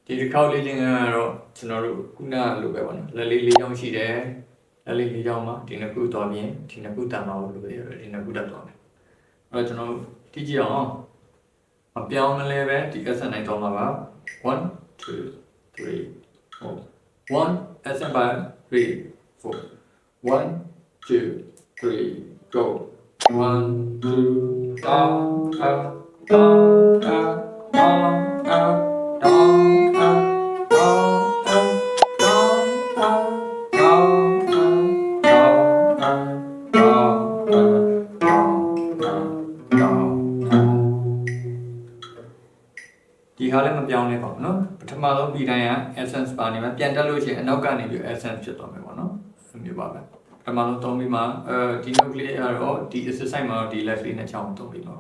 ဒီတစ်ခေါက်လေးချင်းကတော့ကျွန်တော်တို့ခုနလိုပဲပေါ့နော်လက်လေး၄ချောင်းရှိတယ်လက်လေး၄ချောင်းမှာဒီနှစ်ခုသွားပြင်ဒီနှစ်ခုတန်ပါလို့လို့ရတယ်ဒီနှစ်ခုတက်သွားမယ်အဲ့တော့ကျွန်တော်တိကျအောင်မပြောင်းမလဲပဲဒီ SN နိုင်သွားမှာပါ1 2 3 4 1 SN by 3 4 1 2 3 go 1 2 down up down up down up down upဒီဟာလည်းမပြောင်းလဲပါဘူးเนาะပထမဆုံးဒီတိုင်းက essence ပါနေမှာပြန်တက်လို့ရှိရင်အနောက်ကနေပြီး essence ဖြစ်သွားမယ်ပေါ့เนาะဒီမျိုးပါပဲပထမဆုံးသုံးပြီးမှဒီ nucleus ကတော့ဒီ exercise မှာတော့ဒီ left လေးနဲ့ချောင်းသုံးပြီးပါ